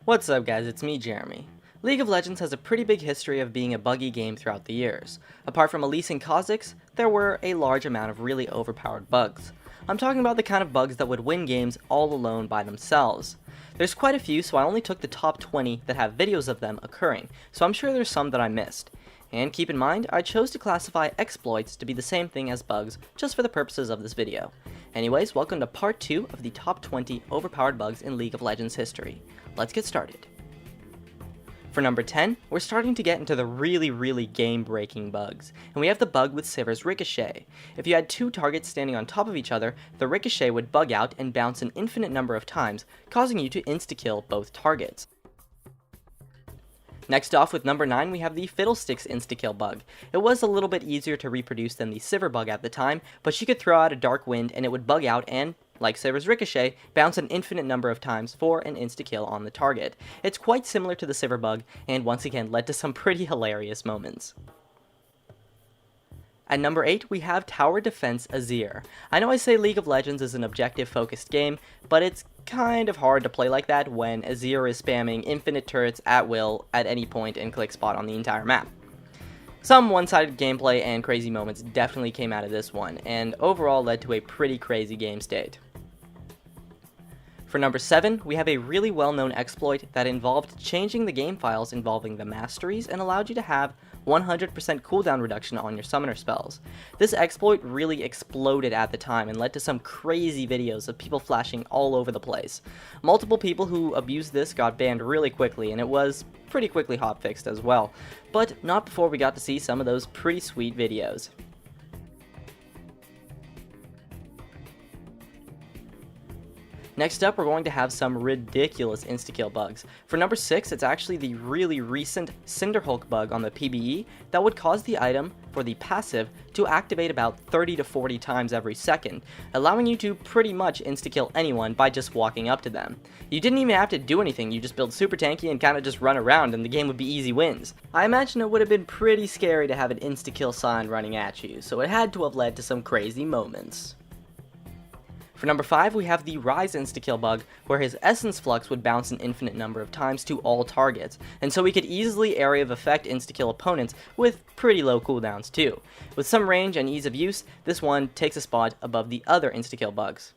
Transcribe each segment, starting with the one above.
What's up guys, it's me Jeremy. League of Legends has a pretty big history of being a buggy game throughout the years. Apart from Elise and Kha'Zix, there were a large amount of really overpowered bugs. I'm talking about the kind of bugs that would win games all alone by themselves. There's quite a few, so I only took the top 20 that have videos of them occurring, so I'm sure there's some that I missed. And keep in mind, I chose to classify exploits to be the same thing as bugs, just for the purposes of this video. Anyways, welcome to part 2 of the top 20 overpowered bugs in League of Legends history. Let's get started. For number 10, we're starting to get into the really game-breaking bugs, and we have the bug with Sivir's Ricochet. If you had two targets standing on top of each other, the Ricochet would bug out and bounce an infinite number of times, causing you to insta-kill both targets. Next off with number 9, we have the Fiddlesticks insta-kill bug. It was a little bit easier to reproduce than the Sivir bug at the time, but she could throw out a Dark Wind and it would bug out and, like Sivir's Ricochet, bounce an infinite number of times for an insta-kill on the target. It's quite similar to the Sivir bug, and once again led to some pretty hilarious moments. At number 8, we have Tower Defense Azir. I know I say League of Legends is an objective-focused game, but it's kind of hard to play like that when Azir is spamming infinite turrets at will at any point and click spot on the entire map. Some one-sided gameplay and crazy moments definitely came out of this one, and overall led to a pretty crazy game state. For number 7, we have a really well-known exploit that involved changing the game files involving the masteries and allowed you to have 100% cooldown reduction on your summoner spells. This exploit really exploded at the time and led to some crazy videos of people flashing all over the place. Multiple people who abused this got banned really quickly, and it was pretty quickly hotfixed as well, but not before we got to see some of those pretty sweet videos. Next up, we're going to have some ridiculous insta-kill bugs. For number 6, it's actually the really recent Cinderhulk bug on the PBE that would cause the item for the passive to activate about 30 to 40 times every second, allowing you to pretty much insta-kill anyone by just walking up to them. You didn't even have to do anything, you just build super tanky and kinda just run around and the game would be easy wins. I imagine it would have been pretty scary to have an insta-kill sign running at you, so it had to have led to some crazy moments. For number 5, we have the Ryze insta-kill bug, where his Essence Flux would bounce an infinite number of times to all targets, and so he could easily area of effect insta-kill opponents with pretty low cooldowns too. With some range and ease of use, this one takes a spot above the other insta-kill bugs.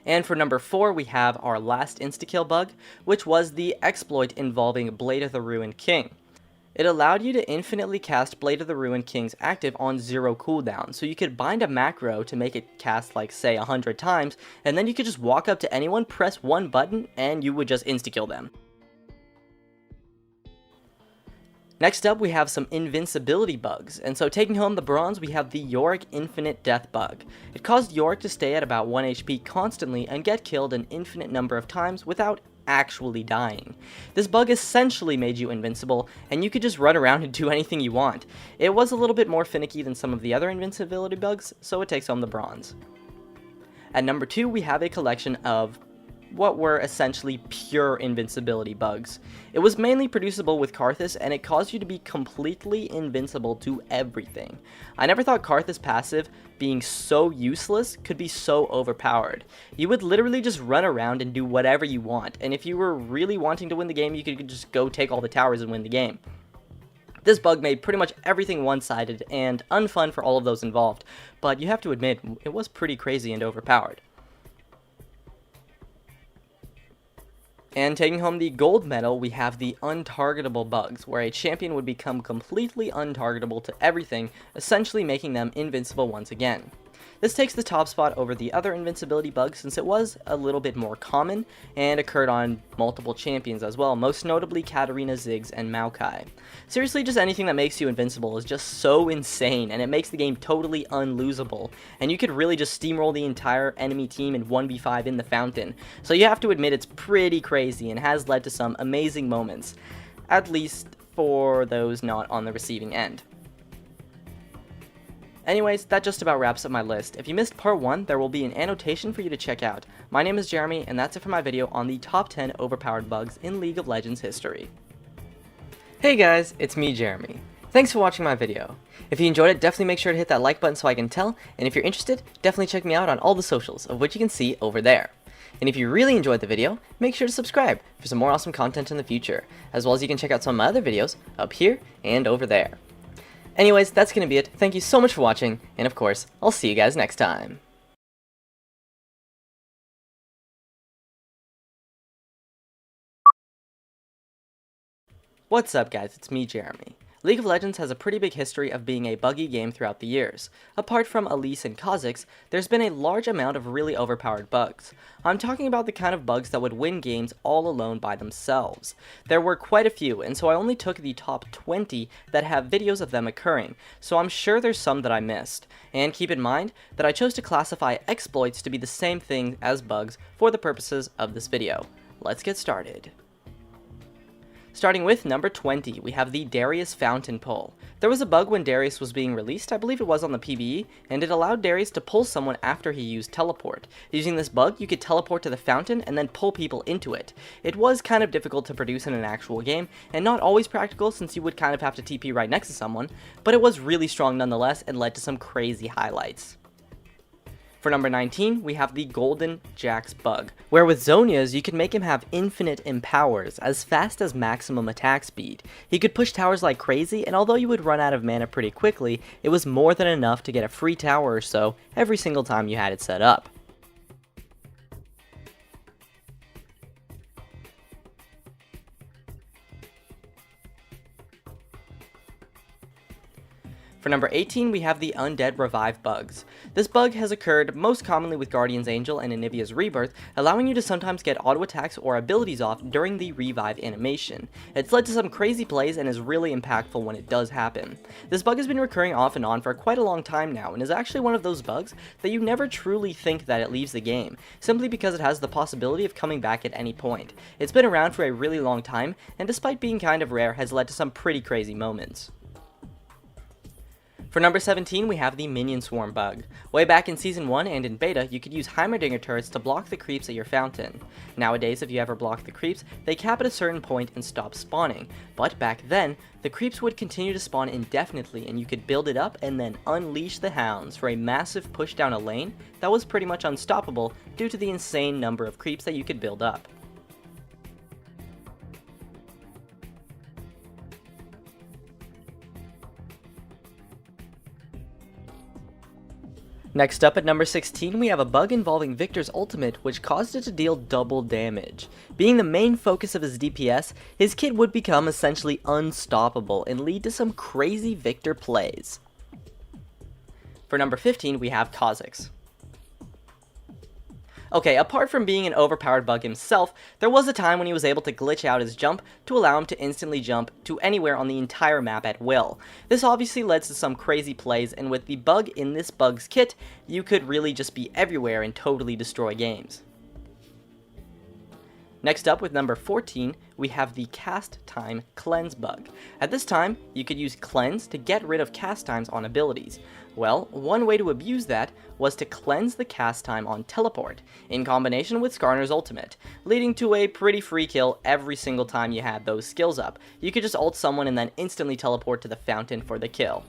And for number 4, we have our last insta-kill bug, which was the exploit involving Blade of the Ruined King. It allowed you to infinitely cast Blade of the Ruined King's active on 0 cooldown, so you could bind a macro to make it cast like say 100 times, and then you could just walk up to anyone, press one button, and you would just insta-kill them. Next up, we have some invincibility bugs, and so taking home the bronze, we have the Yorick Infinite Death bug. It caused Yorick to stay at about 1 HP constantly and get killed an infinite number of times without actually dying. This bug essentially made you invincible, and you could just run around and do anything you want. It was a little bit more finicky than some of the other invincibility bugs, so it takes home the bronze. At number 2, we have a collection of what were essentially pure invincibility bugs. It was mainly producible with Karthus, and it caused you to be completely invincible to everything. I never thought Karthus passive being so useless could be so overpowered. You would literally just run around and do whatever you want, and if you were really wanting to win the game, you could just go take all the towers and win the game. This bug made pretty much everything one-sided and unfun for all of those involved, but you have to admit, it was pretty crazy and overpowered. And taking home the gold medal, we have the untargetable bugs, where a champion would become completely untargetable to everything, essentially making them invincible once again. This takes the top spot over the other invincibility bugs since it was a little bit more common and occurred on multiple champions as well, most notably Katarina, Ziggs, and Maokai. Seriously, just anything that makes you invincible is just so insane, and it makes the game totally unlosable, and you could really just steamroll the entire enemy team in 1v5 in the fountain. So you have to admit it's pretty crazy and has led to some amazing moments, at least for those not on the receiving end. Anyways, that just about wraps up my list. If you missed part 1, there will be an annotation for you to check out. My name is Jeremy, and that's it for my video on the top 10 overpowered bugs in League of Legends history. Hey guys, it's me Jeremy. Thanks for watching my video. If you enjoyed it, definitely make sure to hit that like button so I can tell, and if you're interested, definitely check me out on all the socials, of which you can see over there. And if you really enjoyed the video, make sure to subscribe for some more awesome content in the future, as well as you can check out some of my other videos up here and over there. Anyways, that's going to be it. Thank you so much for watching, and of course, I'll see you guys next time. What's up guys, it's me, Jeremy. League of Legends has a pretty big history of being a buggy game throughout the years. Apart from Elise and Kha'Zix, there's been a large amount of really overpowered bugs. I'm talking about the kind of bugs that would win games all alone by themselves. There were quite a few, and so I only took the top 20 that have videos of them occurring, so I'm sure there's some that I missed. And keep in mind that I chose to classify exploits to be the same thing as bugs for the purposes of this video. Let's get started. Starting with number 20, we have the Darius Fountain Pull. There was a bug when Darius was being released, I believe it was on the PvE, and it allowed Darius to pull someone after he used teleport. Using this bug, you could teleport to the fountain and then pull people into it. It was kind of difficult to produce in an actual game, and not always practical since you would kind of have to TP right next to someone, but it was really strong nonetheless and led to some crazy highlights. For number 19, we have the Golden Jax bug, where with Zhonya's, you could make him have infinite empowers, as fast as maximum attack speed. He could push towers like crazy, and although you would run out of mana pretty quickly, it was more than enough to get a free tower or so every single time you had it set up. For number 18, we have the Undead Revive bugs. This bug has occurred most commonly with Guardian's Angel and Anivia's Rebirth, allowing you to sometimes get auto attacks or abilities off during the revive animation. It's led to some crazy plays and is really impactful when it does happen. This bug has been recurring off and on for quite a long time now, and is actually one of those bugs that you never truly think that it leaves the game, simply because it has the possibility of coming back at any point. It's been around for a really long time, and despite being kind of rare, has led to some pretty crazy moments. For number 17, we have the Minion Swarm bug. Way back in Season 1 and in Beta, you could use Heimerdinger turrets to block the creeps at your fountain. Nowadays, if you ever block the creeps, they cap at a certain point and stop spawning. But back then, the creeps would continue to spawn indefinitely, and you could build it up and then unleash the hounds for a massive push down a lane that was pretty much unstoppable due to the insane number of creeps that you could build up. Next up at number 16, we have a bug involving Victor's ultimate which caused it to deal double damage. Being the main focus of his DPS, his kit would become essentially unstoppable and lead to some crazy Victor plays. For number 15, we have Kha'Zix. Okay, apart from being an overpowered bug himself, there was a time when he was able to glitch out his jump to allow him to instantly jump to anywhere on the entire map at will. This obviously led to some crazy plays, and with the bug in this bug's kit, you could really just be everywhere and totally destroy games. Next up with number 14, we have the Cast Time Cleanse bug. At this time, you could use Cleanse to get rid of cast times on abilities. Well, one way to abuse that was to cleanse the cast time on Teleport, in combination with Skarner's ultimate, leading to a pretty free kill every single time you had those skills up. You could just ult someone and then instantly teleport to the fountain for the kill.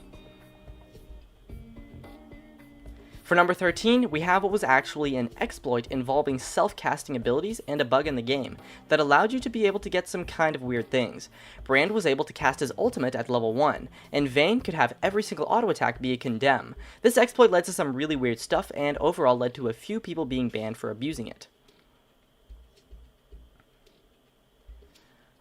For number 13, we have what was actually an exploit involving self-casting abilities and a bug in the game that allowed you to be able to get some kind of weird things. Brand was able to cast his ultimate at level 1, and Vayne could have every single auto attack be a condemn. This exploit led to some really weird stuff and overall led to a few people being banned for abusing it.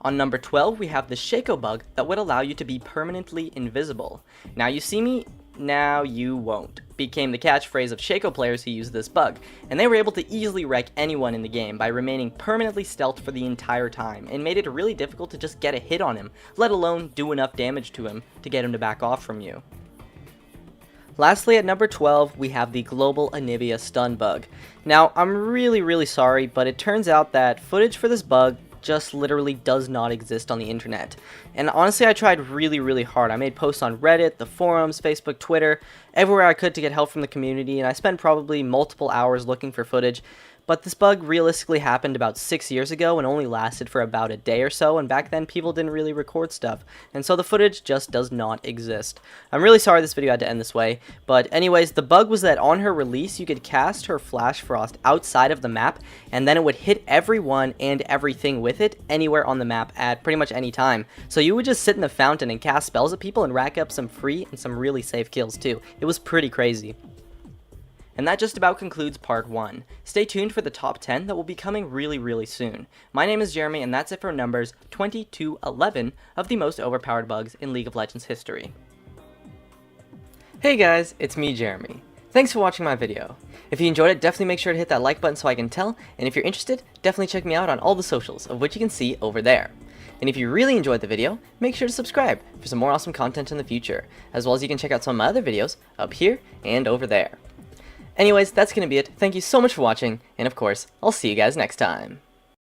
On number 12, we have the Shaco bug that would allow you to be permanently invisible. Now you see me, now you won't, became the catchphrase of Shaco players who used this bug, and they were able to easily wreck anyone in the game by remaining permanently stealthed for the entire time, and made it really difficult to just get a hit on him, let alone do enough damage to him to get him to back off from you. Lastly, at number 12, we have the Global Anivia Stun bug. Now, I'm really sorry, but it turns out that footage for this bug just literally does not exist on the internet. And honestly, I tried really hard. I made posts on Reddit, the forums, Facebook, Twitter, everywhere I could to get help from the community, and I spent probably multiple hours looking for footage, but But this bug realistically happened about 6 years ago and only lasted for about a day or so, and back then people didn't really record stuff, and so the footage just does not exist. I'm really sorry this video had to end this way, but anyways, the bug was that on her release you could cast her Flash Frost outside of the map, and then it would hit everyone and everything with it anywhere on the map at pretty much any time. So you would just sit in the fountain and cast spells at people and rack up some free and some really safe kills too. It was pretty crazy. And that just about concludes part 1. Stay tuned for the top 10 that will be coming really soon. My name is Jeremy, and that's it for numbers 20 to 11 of the most overpowered bugs in League of Legends history. Hey guys, it's me, Jeremy. Thanks for watching my video. If you enjoyed it, definitely make sure to hit that like button so I can tell, and if you're interested, definitely check me out on all the socials, of which you can see over there. And if you really enjoyed the video, make sure to subscribe for some more awesome content in the future, as well as you can check out some of my other videos up here and over there. Anyways, that's going to be it. Thank you so much for watching, and of course, I'll see you guys next time.